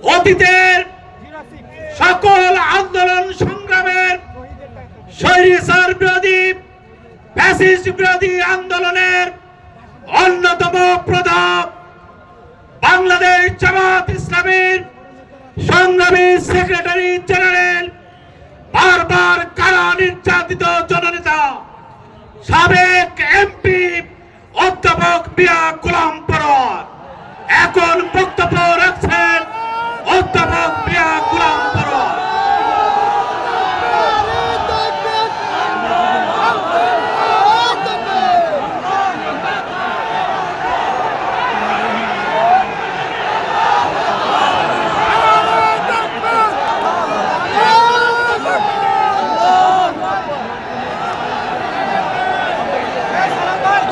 অতীতের সকল আন্দোলন সংগ্রামের স্বৈরাচার বিরোধী ফ্যাসিস্ট বিরোধী আন্দোলনের অন্যতম প্রধান বাংলাদেশ জামাত ইসলামীর সংগ্রামী সেক্রেটারি জেনারেল, বারবার কারা নির্যাতিত জননেতা সাবেক এমপি অধ্যাপক মিয়া গোলাম পরোয়ার এখন বক্তব্য রাখছেন অধ্যাপক মিয়া গোলাম পরোয়ার।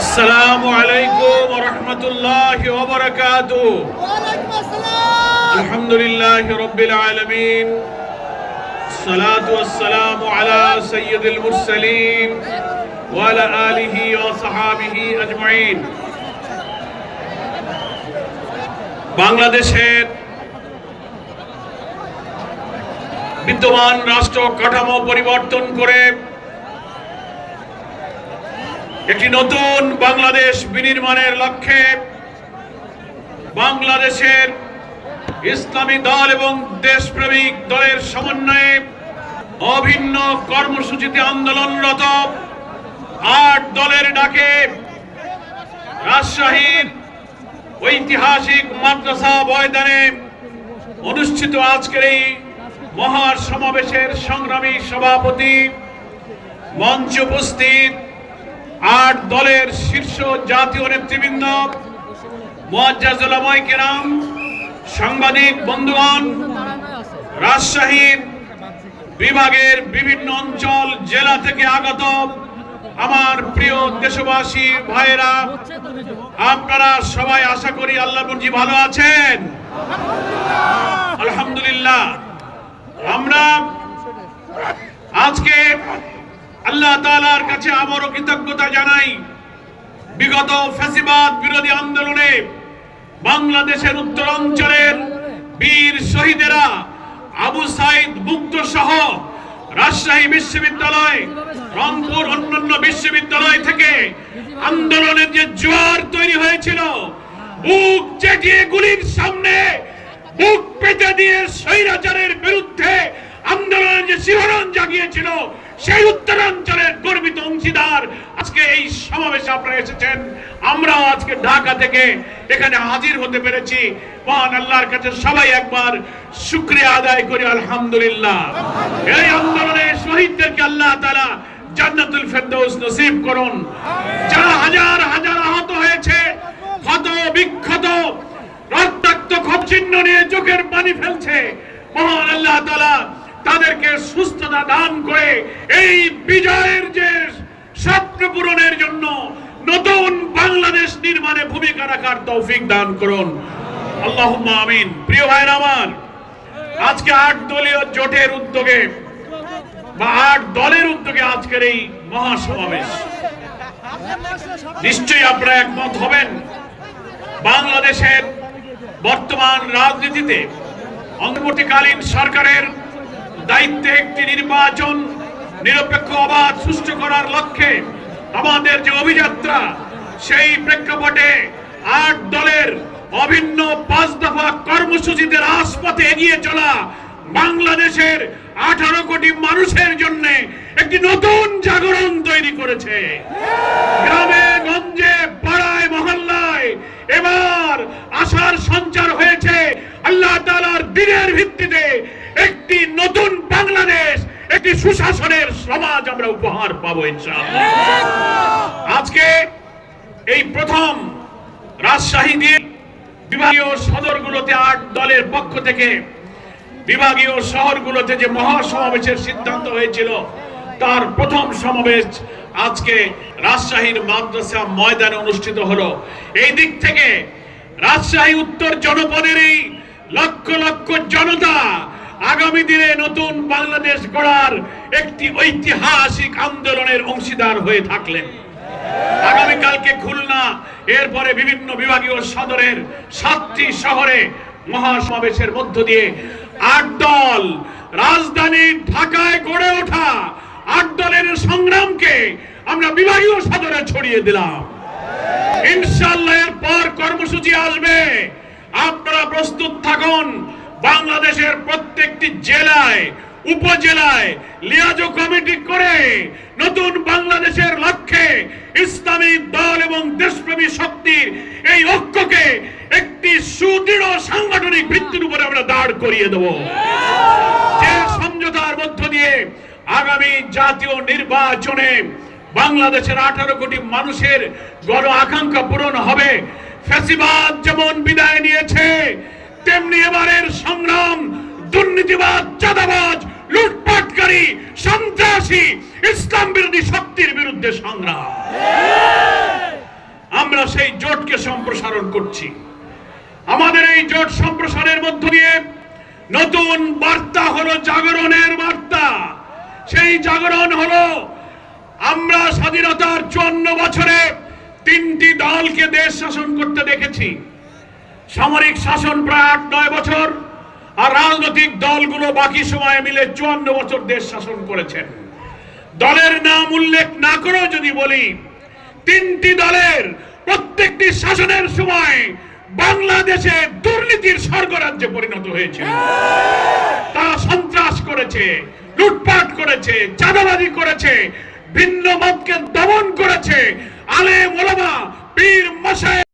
আসসালামু আলাইকুম ওয়া রাহমাতুল্লাহি ওয়া বারাকাতুহু। ওয়া আলাইকুম আসসালাম। আলহামদুলিল্লাহি রাব্বিল আলামিন। সালাতু ওয়াসসালামু আলা সাইয়্যিদিল মুরসালিন ওয়া আলা আলিহি ওয়া সাহাবিহি আজমাইন। বাংলাদেশের বিদ্যমান রাষ্ট্র কাঠামো পরিবর্তন করে একটি নতুন বাংলাদেশ বিনির্মাণের লক্ষ্যে বাংলাদেশের ইসলামী দল এবং দেশপ্রেমিক দলের সমন্বয়ে অভিন্ন কর্মসূচিতে আন্দোলনরত ৮ দলের ডাকে রাজশাহীর ঐতিহাসিক মাদ্রাসা ময়দানে অনুষ্ঠিত আজকের এই মহাসমাবেশের সংগ্রামী সভাপতি, মঞ্চে উপস্থিত ৮ দলের শীর্ষ জাতীয় নেতৃবৃন্দ, মুআজ্জাজ উলামায়ে কেরাম, সাংবাদিক বন্ধুগণ, রাজশাহীর বিভাগের বিভিন্ন অঞ্চল জেলা থেকে আগত আমার প্রিয় দেশবাসী ভাইয়েরা, আপনারা সবাই আশা করি আল্লাহর মর্জি ভালো আছেন। আলহামদুলিল্লাহ। আমরা আজকে আল্লাহ তাআলার কাছে আবারও কৃতজ্ঞতা জানাই। বিগত ফ্যাসিবাদ বিরোধী আন্দোলনে বাংলাদেশের উত্তরাঞ্চলের বীর শহীদেরা আবু সাইদ মুক্ত সহ রাজশাহী বিশ্ববিদ্যালয়, রংপুর অন্যান্য বিশ্ববিদ্যালয় থেকে আন্দোলনের যে জোয়ার তৈরি হয়েছিল, বুক চেটিয়ে গুলির সামনে বুক পেতে দিয়ে স্বৈরাচারের বিরুদ্ধে আন্দোলনের যে শিহরণ জাগিয়েছিল, সেই উত্তরাঞ্চলের গর্বিত অংশীদার আজকে এই সমাবেশে আপনারা এসেছেন। আমরাও আজকে ঢাকা থেকে এখানে হাজির হতে পেরেছি। মহান আল্লাহর কাছে সবাই একবার শুকরিয়া আদায় করি আলহামদুলিল্লাহ। এই আন্দোলনে শহীদদেরকে আল্লাহ তাআলা জান্নাতুল ফেরদৌস নসিব করুন। যারা হাজার হাজার আহত হয়েছে, ক্ষত বিক্ষত রক্তাক্ত ক্ষতচিহ্ন নিয়ে চোখের পানি ফেলছে, মহান আল্লাহ তাআলা তাদেরকে সুস্থতা দান করে এই বিজয়ের যে স্বপ্ন পূরণের জন্য নতুন বাংলাদেশ নির্মাণে ভূমিকা রাখার তৌফিক দান করুন, আল্লাহুম্মা আমিন। প্রিয় ভাইরা আমার, আজকে ৮ দলীয় জোটের উদ্যোগে বা ৮ দলের উদ্যোগে আজকের এই মহাসমাবেশ, নিশ্চয়ই আপনারা একমত হবেন, বাংলাদেশের বর্তমান রাজনীতিতে অন্তর্বর্তীকালীন সরকারের দায়িত্বে একটি নির্বাচন নিরপেক্ষ অবাধ সুষ্ঠু করার লক্ষ্যে আমাদের যে অভিযাত্রা, সেই প্রেক্ষাপটে ৮ দলের অভিন্ন ৫ দফা কর্মসূচিতে রাজপথে এগিয়ে চলা বাংলাদেশের 18 কোটি মানুষের জন্য একটি নতুন জাগরণ তৈরি করেছে। গ্রামে গঞ্জে পাড়ায় মহল্লায় এবার আশার সঞ্চার হয়েছে। আল্লাহ তাআলার দ্বীনের ভিত্তিতে একটি নতুন বাংলাদেশ, একটি সুশাসনের সমাজ আমরা উপহার পাবো ইনশাআল্লাহ। আজকে এই প্রথম রাজশাহী দিয়ে বিভাগীয় সদরগুলোতে ৮ দলের পক্ষ থেকে বিভাগীয় শহরগুলোতে যে মহাসমাবেশের সিদ্ধান্ত হয়েছিল, তার প্রথম সমাবেশ আজকে রাজশাহীর মাদ্রাসা ময়দানে অনুষ্ঠিত হলো। এই দিক থেকে রাজশাহী উত্তর জনপদের এই লক্ষ লক্ষ জনতা আগামী দিনে নতুন বাংলাদেশ গড়ার একটি ঐতিহাসিক আন্দোলনের অংশীদার হয়ে থাকলেন। আগামীকালকে খুলনা, এরপরে বিভিন্ন বিভাগীয় সদরের 7টি শহরে মহাসমাবেশের মধ্য দিয়ে ৮ দল রাজধানী ঢাকায় গড়ে ওঠা ৮ দলের সংগ্রামকে আমরা বিভাগীয় সদরে ছড়িয়ে দিলাম। ইনশাআল্লাহ এরপর কর্মসূচি আসবে, আপনারা প্রস্তুত থাকুন। বাংলাদেশের প্রত্যেকটি জেলায় উপজেলায় লিয়াজো কমিটি করে নতুন বাংলাদেশের লক্ষ্যে ইসলামী দল এবং দেশপ্রেমী শক্তির এই ঐক্যকে একটি সুদৃঢ় সাংগঠনিক ভিত্তির উপরে আমরা দাঁড় করিয়ে দেব, যে সমঝোতার মধ্য দিয়ে আগামী জাতীয় নির্বাচনে বাংলাদেশের 18 কোটি মানুষের গণ আকাঙ্ক্ষা পূরণ হবে। ফ্যাসিবাদ যেমন বিদায় নিয়েছে, তেমনি এবারের সংগ্রাম দুর্নীতিবাদ, চাঁদাবাজ, লুটপাটকারী, সন্ত্রাসী, ইসলাম বিরোধী শক্তির বিরুদ্ধে সংগ্রাম। আমরা সেই জোটকে সম্প্রসারণ করছি। আমাদের এই জোট সম্প্রসারের মধ্য দিয়ে নতুন বার্তা হলো জাগরণের বার্তা। সেই জাগরণ হলো আমরা স্বাধীনতার 54 বছরে 3টি দলকে দেশ শাসন করতে দেখেছি। সামরিক শাসন প্রায় 8-9 বছর, আর রাজনৈতিক দলগুলো বাকি সময় মিলে 54 বছর দেশ শাসন করেছেন। দলের নাম উল্লেখ না করেও যদি বলি, 3টি দলের প্রত্যেকটি শাসনের সময় বাংলাদেশে দুর্নীতির স্বর্গরাজ্যে পরিণত হয়েছে। তারা সন্ত্রাস করেছে, লুটপাট করেছে, চাঁদাবাজি করেছে, ভিন্ন মতকে দমন করেছে, আলেম ওলামা, পীর মাশায়েখ